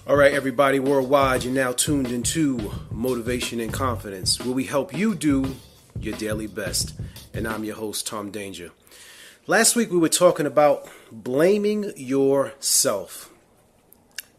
All right, everybody worldwide, you're now tuned into Motivation and Confidence, where we help you do your daily best. And I'm your host, Tom Danger. Last week, we were talking about blaming yourself.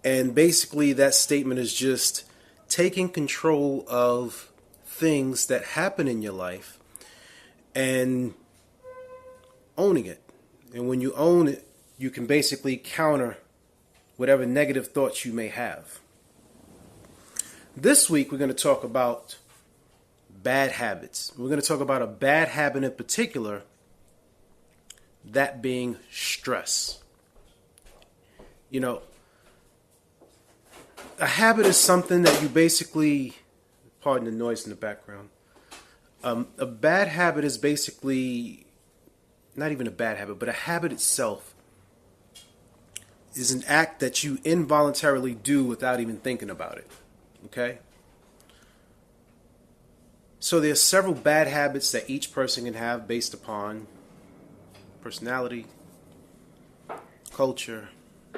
And basically, that statement is just taking control of things that happen in your life and owning it. And when you own it, you can basically counter whatever negative thoughts you may have. This week, we're going to talk about bad habits. We're going to talk about a bad habit in particular, that being stress. You know, a habit is something that you basically, pardon the noise in the background, a bad habit is basically, not even a bad habit, but a habit itself is an act that you involuntarily do without even thinking about it. Okay? So there are several bad habits that each person can have based upon personality, culture,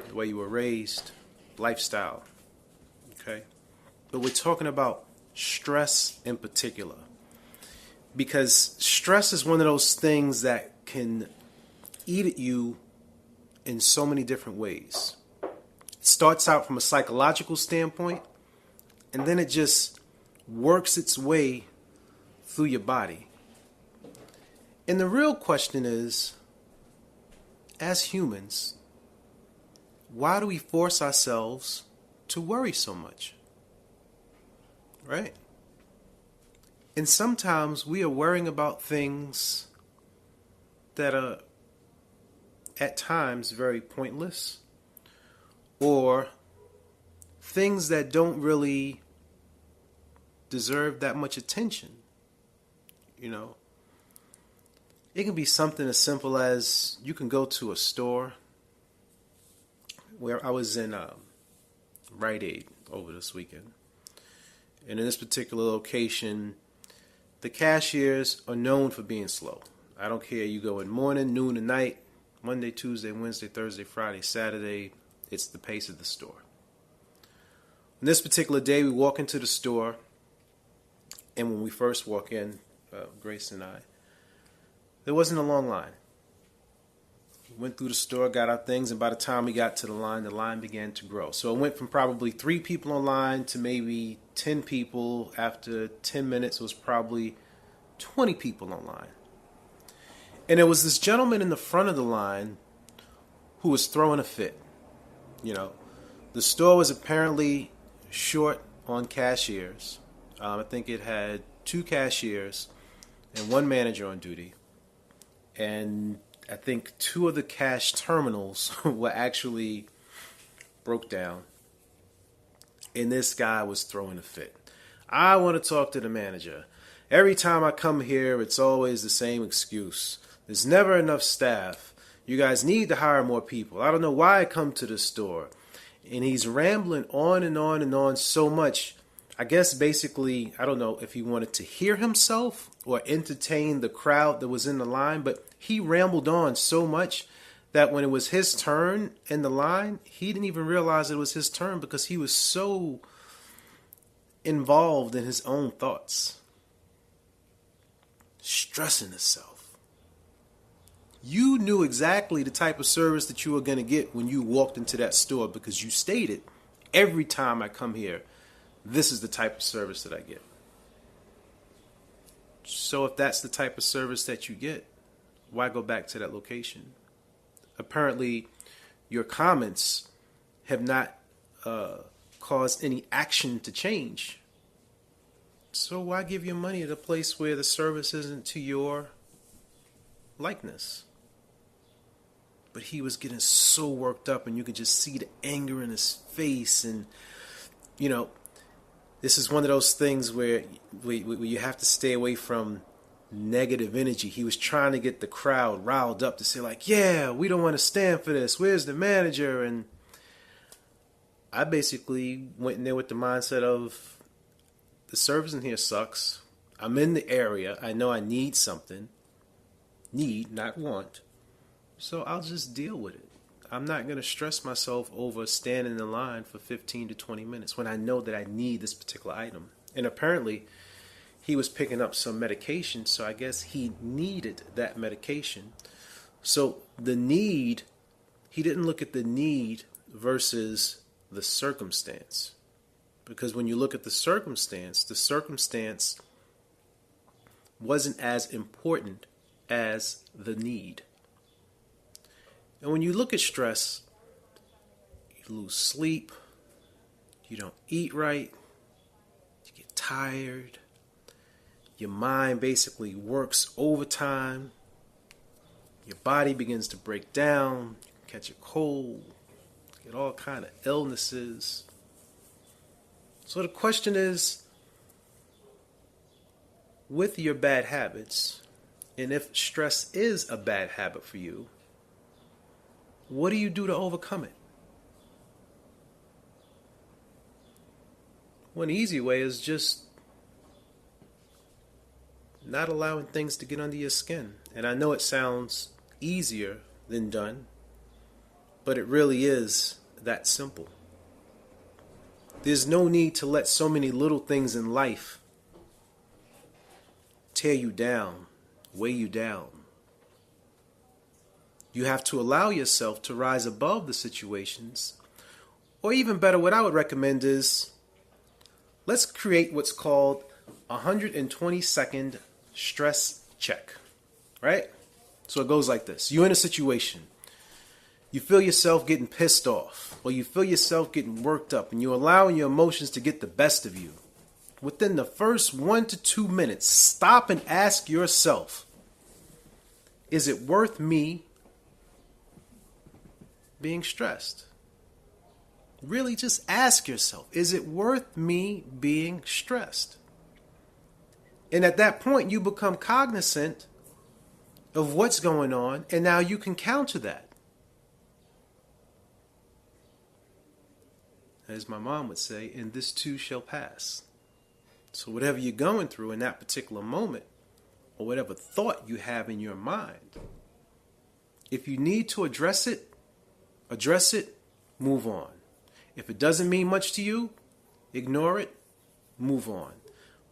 the way you were raised, lifestyle. Okay? But we're talking about stress in particular. Because stress is one of those things that can eat at you in so many different ways. It starts out from a psychological standpoint, and then it just works its way through your body. And the real question is, as humans, why do we force ourselves to worry so much? Right? And sometimes we are worrying about things that are at times very pointless, or things that don't really deserve that much attention. You know, it can be something as simple as you can go to a store. Where I was in Rite Aid over this weekend, and in this particular location, the cashiers are known for being slow. I don't care, you go in morning, noon, and night, Monday, Tuesday, Wednesday, Thursday, Friday, Saturday, it's the pace of the store. On this particular day, we walk into the store, and when we first walk in, Grace and I, there wasn't a long line. We went through the store, got our things, and by the time we got to the line began to grow. So it went from probably 3 people in line to maybe 10 people. After 10 minutes, it was probably 20 people in line. And there was this gentleman in the front of the line who was throwing a fit. You know, the store was apparently short on cashiers. I think it had 2 cashiers and 1 manager on duty. And I think 2 of the cash terminals were actually broke down. And this guy was throwing a fit. I want to talk to the manager. Every time I come here, it's always the same excuse. There's never enough staff. You guys need to hire more people. I don't know why I come to the store. And he's rambling on and on and on so much. I guess basically, I don't know if he wanted to hear himself or entertain the crowd that was in the line, but he rambled on so much that when it was his turn in the line, he didn't even realize it was his turn because he was so involved in his own thoughts. Stressing himself. You knew exactly the type of service that you were going to get when you walked into that store because you stated, every time I come here, this is the type of service that I get. So if that's the type of service that you get, why go back to that location? Apparently, your comments have not caused any action to change. So why give your money at a place where the service isn't to your likeness? But he was getting so worked up, and you could just see the anger in his face. And, you know, this is one of those things where you have to stay away from negative energy. He was trying to get the crowd riled up to say, like, yeah, we don't want to stand for this. Where's the manager? And I basically went in there with the mindset of, the service in here sucks. I'm in the area. I know I need something. Need, not want. So I'll just deal with it. I'm not going to stress myself over standing in line for 15 to 20 minutes when I know that I need this particular item. And apparently, he was picking up some medication, so I guess he needed that medication. So the need, he didn't look at the need versus the circumstance. Because when you look at the circumstance wasn't as important as the need. And when you look at stress, you lose sleep, you don't eat right, you get tired, your mind basically works overtime, your body begins to break down, you catch a cold, get all kind of illnesses. So the question is, with your bad habits, and if stress is a bad habit for you, what do you do to overcome it? One easy way is just not allowing things to get under your skin. And I know it sounds easier than done, but it really is that simple. There's no need to let so many little things in life tear you down, weigh you down. You have to allow yourself to rise above the situations. Or even better, what I would recommend is, let's create what's called a 120-second stress check, right? So it goes like this. You're in a situation. You feel yourself getting pissed off, or you feel yourself getting worked up, and you're allowing your emotions to get the best of you. Within the first 1 to 2 minutes, stop and ask yourself, is it worth me being stressed? Really just ask yourself, is it worth me being stressed? And at that point, you become cognizant of what's going on, and now you can counter that. As my mom would say, and this too shall pass. So whatever you're going through in that particular moment, or whatever thought you have in your mind, if you need to address it, move on. If it doesn't mean much to you, ignore it, move on.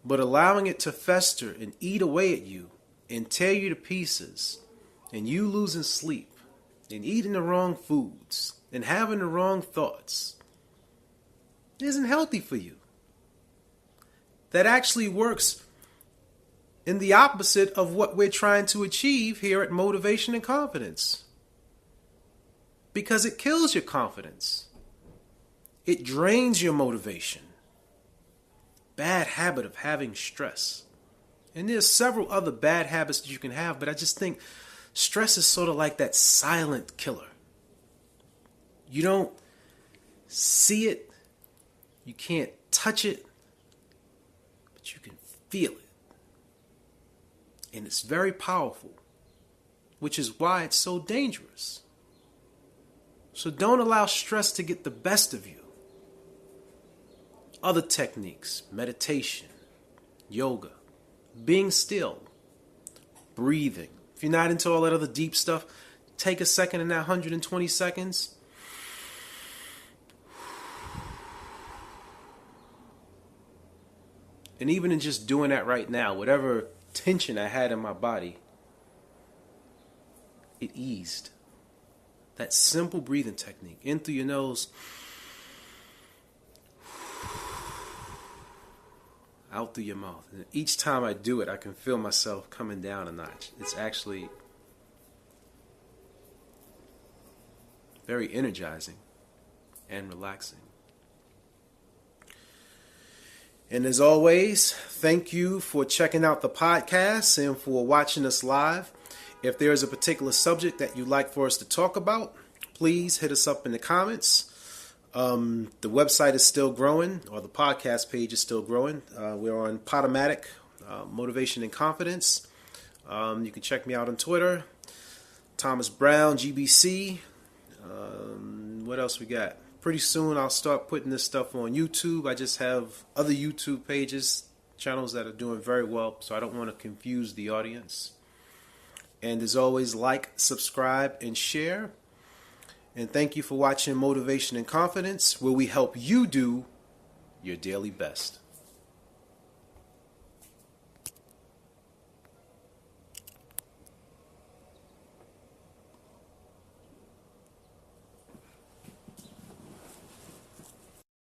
But allowing it to fester and eat away at you and tear you to pieces, and you losing sleep, and eating the wrong foods, and having the wrong thoughts, isn't healthy for you. That actually works in the opposite of what we're trying to achieve here at Motivation and Confidence. Because it kills your confidence. It drains your motivation. Bad habit of having stress. And there's several other bad habits that you can have, but I just think stress is sort of like that silent killer. You don't see it, you can't touch it, but you can feel it. And it's very powerful, which is why it's so dangerous. So don't allow stress to get the best of you. Other techniques, meditation, yoga, being still, breathing. If you're not into all that other deep stuff, take a second in that 120 seconds. And even in just doing that right now, whatever tension I had in my body, it eased. That simple breathing technique, in through your nose, out through your mouth. And each time I do it, I can feel myself coming down a notch. It's actually very energizing and relaxing. And as always, thank you for checking out the podcast and for watching us live. If there is a particular subject that you'd like for us to talk about, please hit us up in the comments. The website is still growing, or the podcast page is still growing. We're on Podomatic, Motivation and Confidence. You can check me out on Twitter, Thomas Brown, GBC. What else we got? Pretty soon I'll start putting this stuff on YouTube. I just have other YouTube pages, channels that are doing very well, so I don't want to confuse the audience. And as always, like, subscribe, and share. And thank you for watching Motivation and Confidence, where we help you do your daily best.